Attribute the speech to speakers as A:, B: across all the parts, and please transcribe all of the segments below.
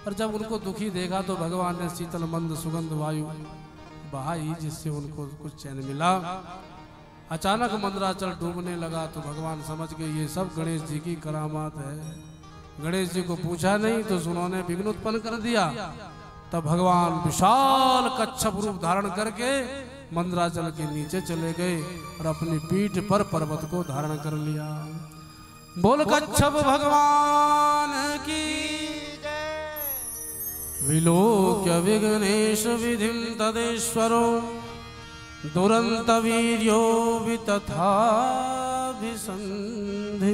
A: और जब उनको दुखी देखा तो भगवान ने शीतल मंद सुगंध वायु बहाई, जिससे उनको कुछ चैन मिला। अचानक मंदराचल डूबने लगा तो भगवान समझ गए ये सब गणेश जी की करामात है। गणेश जी को पूछा नहीं तो उन्होंने विघ्न उत्पन्न कर दिया। तब भगवान विशाल कच्छप रूप धारण करके मंदराचल के नीचे चले गए और अपनी पीठ पर पर्वत को धारण कर लिया। बोल कच्छप भगवान की विलोक्य विघ्नेश विधिं तदेश्वरो दुरंत वीर्यो वितथा विसंधि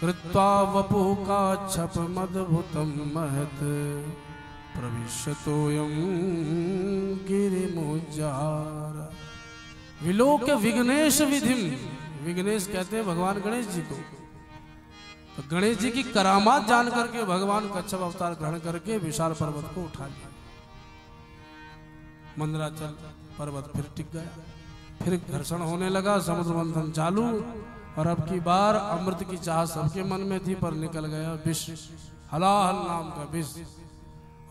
A: कृत्वा वपु काच्छपमद्भुतं महत् प्रविशतोऽयं गिरिमुज्जार। विलोक्य विघ्नेश विधिम, विघ्नेश कहते हैं भगवान गणेश जी को। तो गणेश जी की करामात जान करके भगवान कच्छप अवतार ग्रहण करके विशाल पर्वत को उठा लिया। मंदराचल पर्वत फिर टिक गया, फिर घर्षण होने लगा, समुद्र मंथन चालू। और अब की बार अमृत की चाह सबके मन में थी, पर निकल गया विष, हलाहल नाम का विष।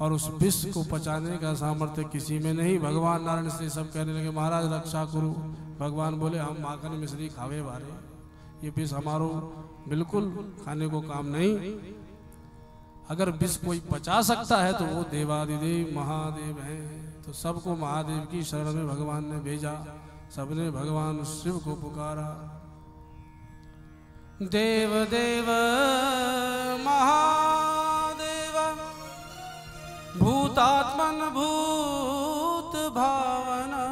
A: और उस विष को पचाने का सामर्थ्य किसी में नहीं। भगवान नारायण से सब कहने लगे महाराज रक्षा करो। भगवान बोले हम माखन मिश्री खावे बारे, ये विष हमारो बिल्कुल खाने को काम नहीं। अगर विष कोई पचा सकता है तो वो देवादिदेव महादेव हैं। तो सबको महादेव की शरण में भगवान ने भेजा। सबने भगवान शिव को पुकारा। देव देव महादेव भूतात्मन भूत भावना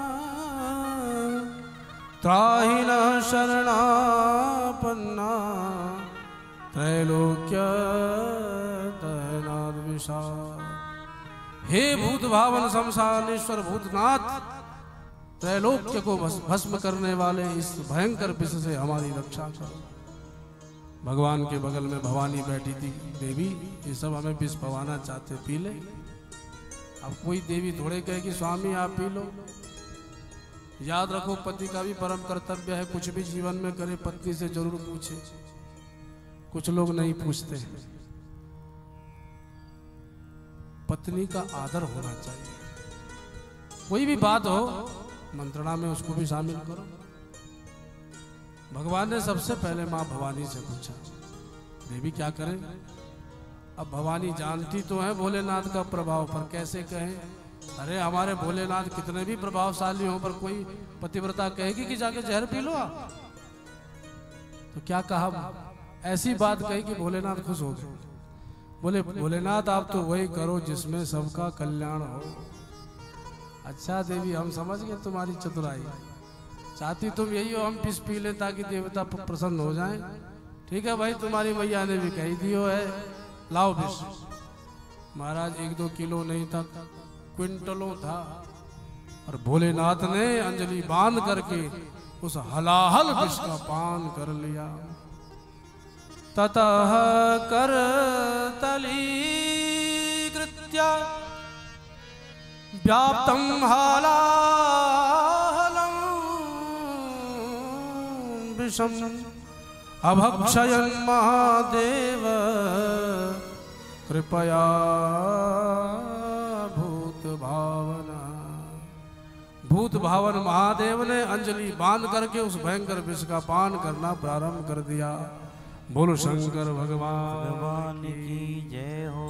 A: त्राहि नः शरणापन्ना त्रैलोक्य दहनाद विशाल। हे भूत भावन शमशानेश्वर भूतनाथ, त्रैलोक्य को भस्म करने वाले इस भयंकर विष से हमारी रक्षा करो। भगवान के बगल में भवानी बैठी थी देवी, ये सब हमें विष पवाना चाहते, पी ले। अब कोई देवी थोड़े कहे कि स्वामी आप पी लो। याद रखो पति का भी परम कर्तव्य है, कुछ भी जीवन में करे पत्नी से जरूर पूछे। कुछ लोग नहीं पूछते। पत्नी का आदर होना चाहिए। कोई भी बात हो मंत्रणा में उसको भी शामिल करो। भगवान ने सबसे पहले मां भवानी से पूछा देवी क्या करें। अब भवानी जानती तो है भोलेनाथ का प्रभाव, पर कैसे कहें। अरे हमारे भोलेनाथ कितने भी प्रभावशाली हो, पर कोई पतिव्रता कहेगी कि जाके जहर पी लो आप। तो क्या कहा, ऐसी बात कही कि भोलेनाथ खुश हो गए। बोले भोलेनाथ आप तो वही करो जिसमें सबका कल्याण हो। अच्छा देवी हम समझ गए तुम्हारी चतुराई, चाहती तुम यही हो हम पिस पी ले ताकि देवता प्रसन्न हो जाएं। ठीक है भाई, तुम्हारी मैया ने भी कही दियो है, लाओ विष। महाराज 1-2 किलो नहीं था, क्विंटलों था। और भोलेनाथ ने अंजलि बांध करके उस हलाहल विष का पान कर लिया। ततः करतली कृत्या व्याप्तं हालाहलं विषम् अभक्षयन् महादेव कृपया भूत भावना। भूत भावन महादेव ने अंजलि बांध करके उस भयंकर विष का पान करना प्रारंभ कर दिया। बोलो शंकर भगवान की जय हो।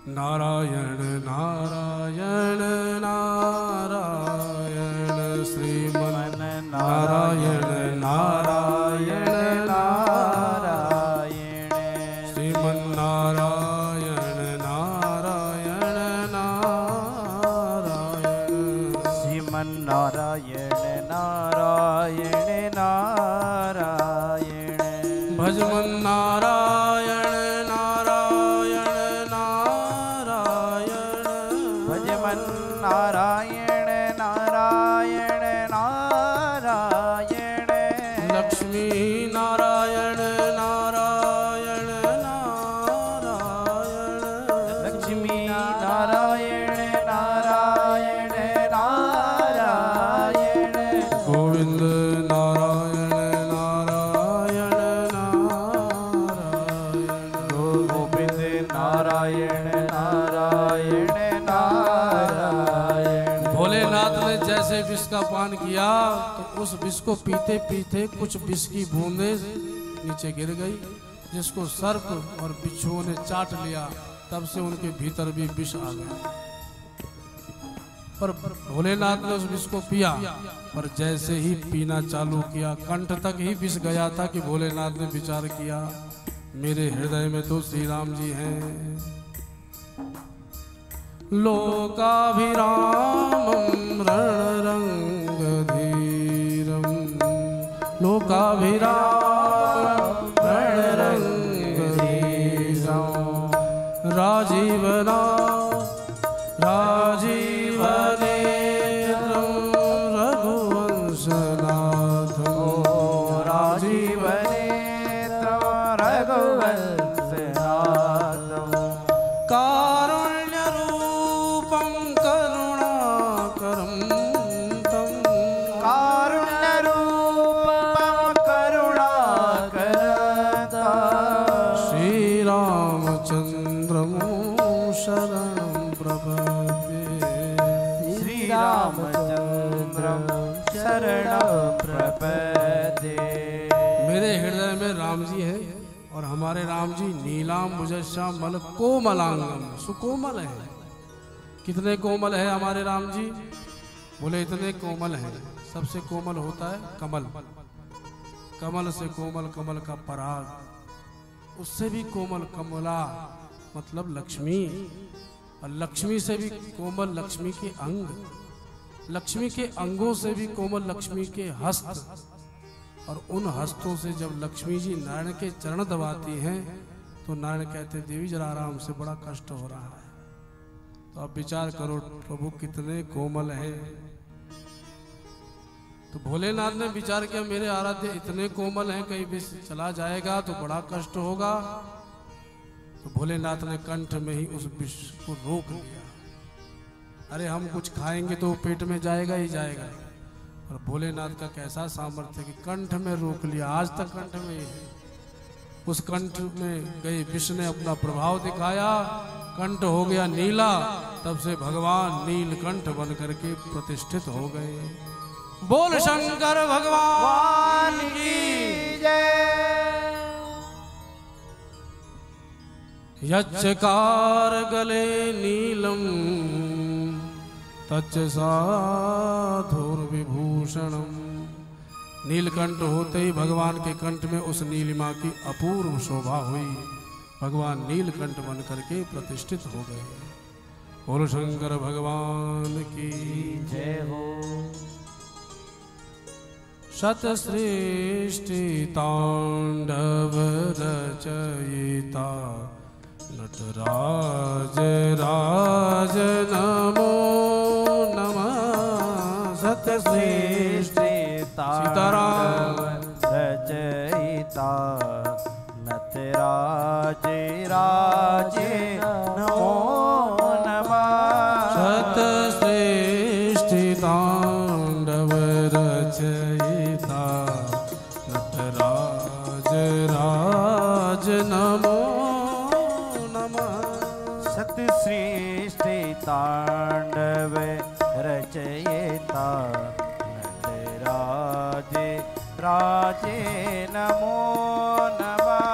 A: नारायण नारायण नारायण श्रीमन नारायण नारायण नारायण श्रीमन नारायण नारायण नारायण श्रीमन नारायण नारायण नारायण भजमन नारायण नारायण नारायण भजमन
B: नारायण नारायण।
A: भोलेनाथ ने जैसे विष का पान किया तो उस विष को पीते पीते कुछ विष की बूंदें नीचे गिर गई, जिसको सर्प और बिच्छुओं ने चाट लिया। तब से उनके भीतर भी विष आ गया। पर भोलेनाथ ने उस विष को पिया, पर जैसे ही पीना चालू किया कंठ तक ही विष गया था कि भोलेनाथ ने विचार किया मेरे हृदय में तो श्री राम जी हैं। लोकाभिरामं रणरंगधीरं लोकाभिरामं रणरंगधीरं राजीवना राजीवनेत्रं रघुवंशनाथं
B: राजीवनेत्रं रघुवंशनाथं
A: कारुण्यरूपं करुणाकरं तं
B: कारुण्यरूपं करुणाकरं
A: श्रीरामचन्द्रं शरणं प्रपद्ये।
B: श्रीरामचन्द्रं शरणं प्रपद्ये।
A: मेरे हृदय में राम जी है और हमारे राम जी नीलाम्बुजश्यामल कोमलांगम सुकोमल है। कितने कोमल है हमारे राम जी? बोले इतने कोमल हैं। सबसे कोमल होता है कमल, कमल से कोमल कमल का पराग, उससे भी कोमल कमला मतलब लक्ष्मी, और लक्ष्मी से भी कोमल लक्ष्मी के अंग, लक्ष्मी के अंगों से भी कोमल लक्ष्मी के हस्त, और उन हस्तों से जब लक्ष्मी जी नारायण के चरण दबाती हैं तो नारायण कहते हैं देवी जरा आराम से, बड़ा कष्ट हो रहा है। तो आप विचार करो प्रभु कितने कोमल हैं। तो भोलेनाथ ने विचार किया मेरे आराध्य इतने कोमल हैं, कहीं भी चला जाएगा तो बड़ा कष्ट होगा। तो भोलेनाथ ने कंठ में ही उस विष को रोक लिया। अरे हम कुछ खाएंगे तो पेट में जाएगा ही जाएगा, और भोलेनाथ का कैसा सामर्थ्य कि कंठ में रोक लिया। आज तक कंठ में ही है। उस कंठ में गए विष ने अपना प्रभाव दिखाया, कंठ हो गया नीला। तब से भगवान नीलकंठ बन करके प्रतिष्ठित हो गए। बोल शंकर भगवान की
B: जय।
A: यच्चकार गले नीलम तच्च साधुर्विभूषणम। नीलकंठ होते ही भगवान के कंठ में उस नीलिमा की अपूर्व शोभा हुई। भगवान नीलकंठ बन करके प्रतिष्ठित हो गए। बोल शंकर भगवान की
B: जय हो।
A: शतसृष्टि तांडव रचयिता नटराज राज नमो नमः।
B: सतसृष्टि
A: सीताराम
B: रचयिता नटराज राजे नमो नमः।
A: शतसृष्टि तांडव रचयिता नटराज राज नमो
B: सतसृष्टि तांडव रचयिता नटराज राजे नमो नमः।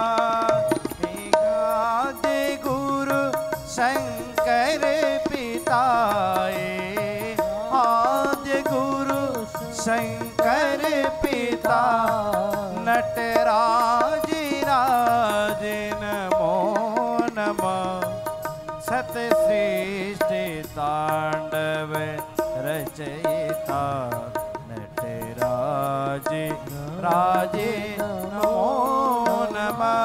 B: आदि गुरु शंकर पिताए, आदि गुरु शंकर पिता नटराज राज नमो नमः। सतसृष्टि तांडव रचयिता नटराज राजे नमो नमः।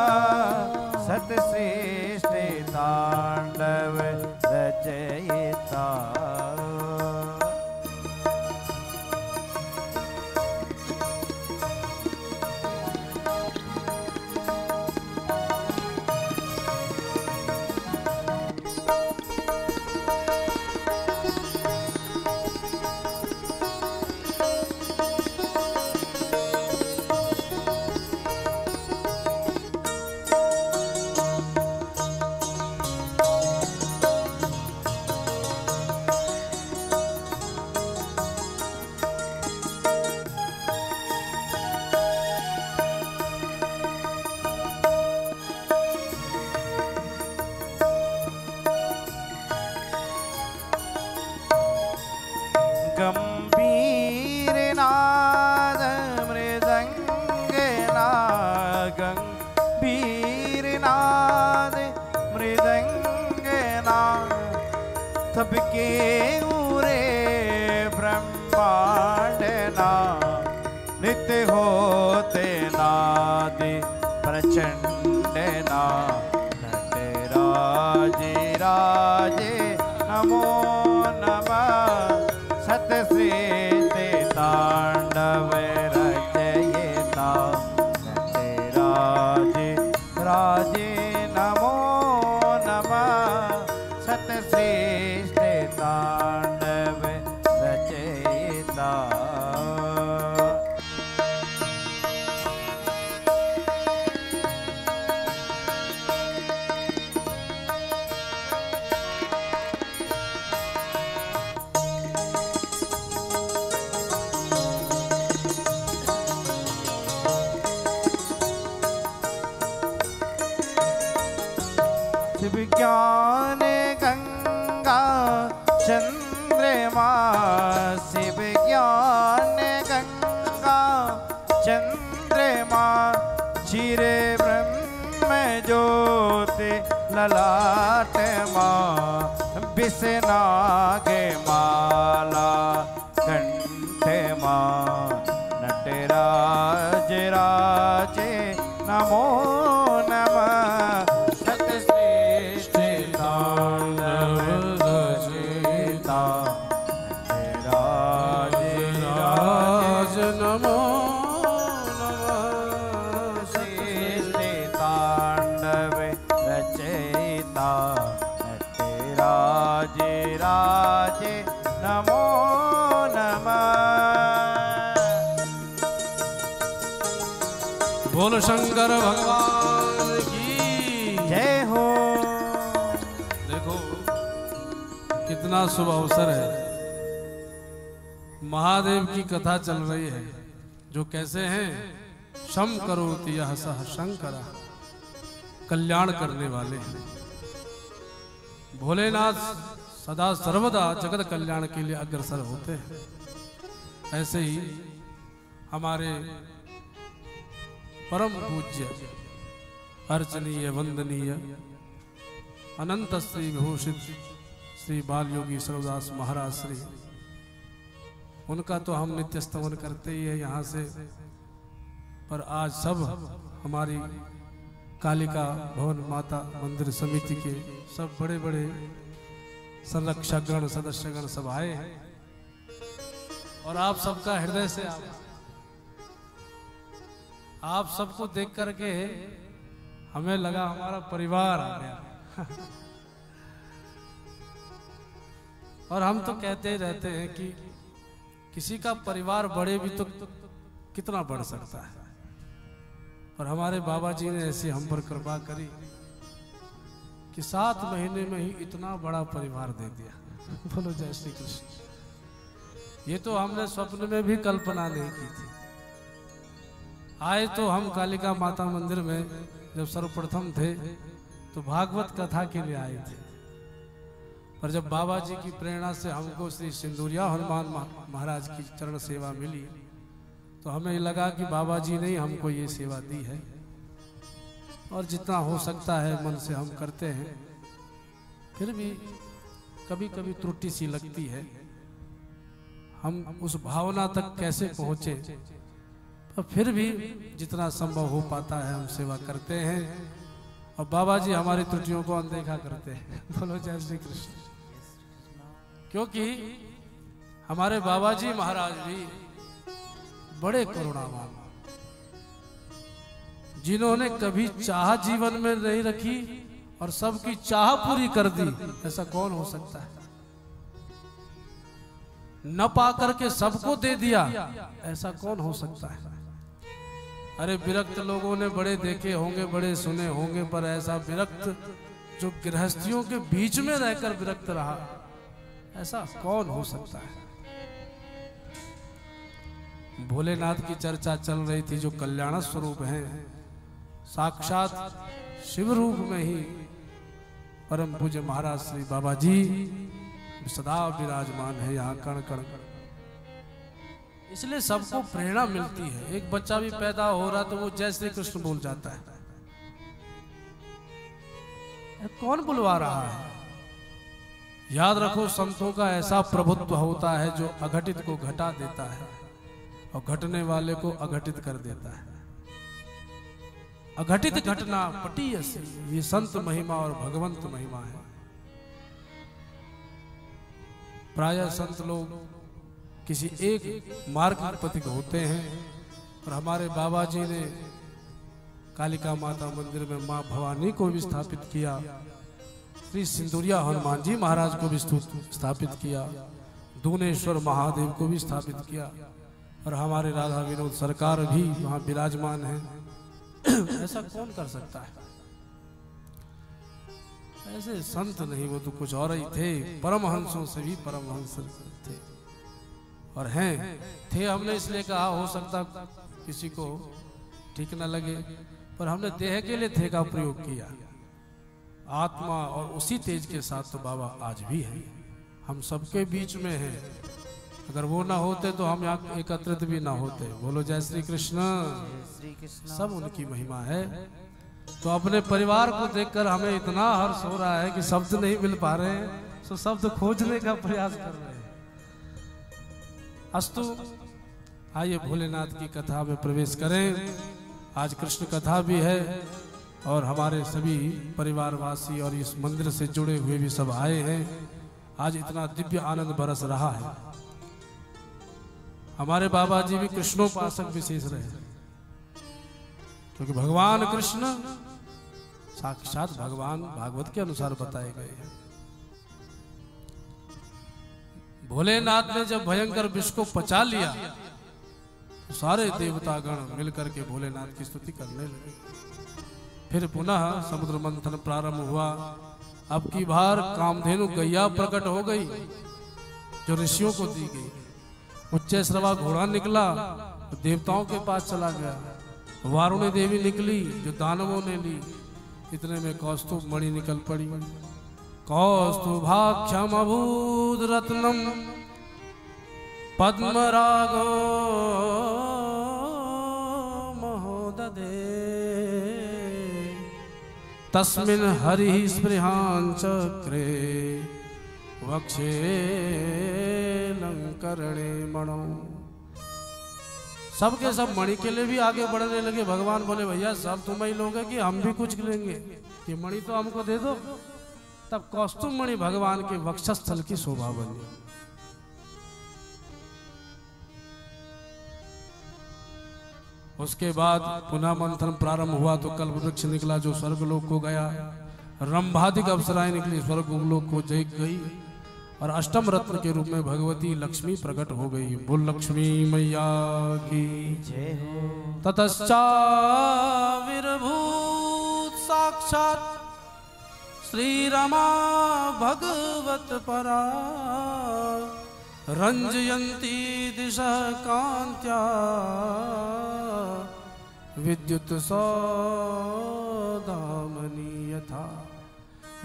B: सतसृष्टि तांडव रचयिता। नाद मृदंग नाद सबके उरे ब्रह्मांड नाद नित्य होते नादि प्रचंड नाद नटराजे राजे नमो नमः सतश्रेष्ठ तांडव रचयिता नटराजे राजे नमो नमः सतश्रेष्ठ तांडव रचयिता। शिव ज्ञान गंगा चंद्रमा शिव ज्ञान गंगा चंद्रमा चिर ब्रह्म ज्योति ललाट माँ बिसनाग माला कंठ माँ नटराज राजे नमो नमः राजे नमो नमः।
A: बोल शंकर भगवान की
B: जय हो।
A: देखो कितना शुभ अवसर है, महादेव की कथा चल रही है जो कैसे हैं, शम करोति यह सह शंकरा, कल्याण करने वाले हैं। भोलेनाथ सदा सर्वदा जगत कल्याण के लिए अग्रसर होते हैं। ऐसे ही हमारे परम पूज्य अर्चनीय वंदनीय अनंत श्री विभूषित श्री बाल योगी सर्वदास महाराज श्री, उनका तो हम नित्य स्तवन करते ही है यहाँ से, पर आज सब हमारी कालिका भवन माता मंदिर समिति के सब बड़े बड़े संरक्षकगण सदस्यगण सब आए हैं और आप सबका हृदय से आप सबको देख करके हमें लगा हमारा परिवार आ गया। और हम तो कहते रहते हैं कि किसी का परिवार बढ़े भी तो कितना बढ़ सकता है, और हमारे बाबा जी ने ऐसी हम पर कृपा करी कि 7 महीने में ही इतना बड़ा परिवार दे दिया। बोलो जय श्री कृष्ण। ये तो हमने स्वप्न में भी कल्पना नहीं की थी। आए तो हम कालिका माता मंदिर में जब सर्वप्रथम थे तो भागवत कथा के लिए आए थे, पर जब बाबा जी की प्रेरणा से हमको श्री सिंदूरिया हनुमान महाराज की चरण सेवा मिली तो हमें लगा कि बाबा जी ने हमको ये सेवा दी है और जितना हो सकता है मन से हम करते हैं। फिर भी कभी कभी त्रुटि सी लगती है, हम उस भावना तक कैसे पहुंचे, तो फिर भी जितना संभव हो पाता है हम सेवा करते हैं और बाबा जी हमारी त्रुटियों को अनदेखा करते हैं। बोलो जय श्री कृष्ण। क्योंकि हमारे बाबा जी महाराज भी बड़े करुणावान, जिन्होंने कभी चाह जीवन में नहीं रखी और सबकी चाह पूरी कर दी। ऐसा कौन हो सकता है? न पा करके सबको दे दिया, ऐसा कौन हो सकता है? अरे विरक्त लोगों ने बड़े देखे होंगे, बड़े सुने होंगे, पर ऐसा विरक्त जो गृहस्थियों के बीच में रहकर विरक्त रहा, ऐसा कौन हो सकता है? भोलेनाथ की चर्चा चल रही थी जो कल्याण स्वरूप हैं, साक्षात शिव रूप में ही परम पूज्य महाराज श्री बाबा जी सदा विराजमान है यहाँ कण कण। इसलिए सबको प्रेरणा मिलती है। एक बच्चा भी पैदा हो रहा तो वो जय श्री कृष्ण बोल जाता है, कौन बुलवा रहा है? याद रखो, संतों का ऐसा प्रभुत्व होता है जो अघटित को घटा देता है और घटने वाले को अघटित कर देता है। अघटित घटना पटीयसी, ये संत महिमा और भगवंत महिमा है। प्रायः संत लोग किसी एक मार्ग पर पथिक होते हैं, और हमारे बाबा जी ने कालिका माता मंदिर में मां भवानी को भी स्थापित किया, श्री सिंदूरिया हनुमान जी महाराज को भी स्थापित किया, दूनेश्वर महादेव को भी स्थापित किया, और हमारे राधा विनोद सरकार भी वहां विराजमान हैं। ऐसा कौन कर सकता है? ऐसे संत नहीं, वो तो कुछ और ही थे, परमहंसों से भी परमहंस थे और हैं थे। हमने इसलिए कहा, हो सकता किसी को ठीक न लगे, पर हमने देह के लिए थे का प्रयोग किया। आत्मा और उसी तेज के साथ तो बाबा आज भी है, हम सबके बीच में हैं। अगर वो ना होते तो हम यहाँ एकत्रित भी ना होते। बोलो जय श्री कृष्ण। सब उनकी महिमा है। तो अपने परिवार को देखकर हमें इतना हर्ष हो रहा है कि शब्द नहीं मिल पा रहे हैं, तो शब्द खोजने का प्रयास कर रहे हैं। अस्तु, आइए भोलेनाथ की कथा में प्रवेश करें। आज कृष्ण कथा भी है और हमारे सभी परिवारवासी और इस मंदिर से जुड़े हुए भी सब आए हैं। आज इतना दिव्य आनंद बरस रहा है। हमारे बाबा जी भी कृष्णोपासक विशेष रहे, क्योंकि भगवान कृष्ण साक्षात भगवान भागवत के अनुसार बताए गए हैं। भोलेनाथ ने जब भयंकर विष को पचा लिया तो सारे देवतागण मिलकर के भोलेनाथ की स्तुति करने लगे। फिर पुनः समुद्र मंथन प्रारंभ हुआ। अब की बार कामधेनु गैया प्रकट हो गई जो ऋषियों को दी गई। उच्चैश्रवा घोड़ा निकला तो देवताओं के पास चला गया। वारुणी देवी निकली जो दानवों ने ली। इतने में कौस्तुभ मणि निकल पड़ी। कौस्तुभाख्यम अभूत रत्नम पद्मरागो महोदधे तस्मिन् हरिः स्पृहां चक्रे वक्षे लंकरणे मणौ। सबके सब मणि के लिए भी आगे बढ़ने लगे। भगवान बोले, भैया सब तुम ही लोगे कि हम भी कुछ लेंगे? ये मणि तो हमको दे दो। तब कौस्तुभ मणि भगवान के वक्षस्थल की शोभा बनी। उसके बाद पुनः मंथन प्रारंभ हुआ तो कल्पवृक्ष निकला जो स्वर्गलोक को गया। रंभादिक अप्सराएं निकली स्वर्गलोक को गई। और अष्टम रत्न के रूप में भगवती लक्ष्मी प्रकट हो गई। बोल लक्ष्मी मैया की जय हो। ततश्चाविर्भूत साक्षात श्री रमा भगवत परा रंजयंती दिशा कांत्या विद्युत सौदामनी यथा।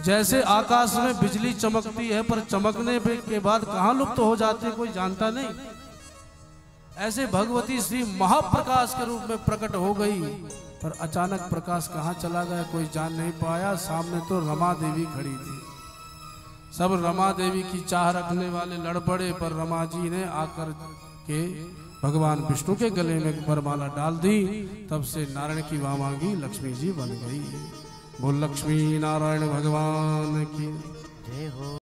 A: जैसे आकाश में बिजली चमकती है पर चमकने के बाद कहाँ लुप्त हो जाती है कोई जानता नहीं, ऐसे भगवती श्री महाप्रकाश के रूप में प्रकट हो गई। पर अचानक प्रकाश कहाँ चला गया कोई जान नहीं पाया। सामने तो रमा देवी खड़ी थी। सब रमा देवी की चाह रखने वाले लड़ पड़े, पर रमा जी ने आकर के भगवान विष्णु के गले में वरमाला डाल दी। तब से नारायण की वामांगी लक्ष्मी जी बन गई। बोल लक्ष्मी नारायण भगवान की जय हो।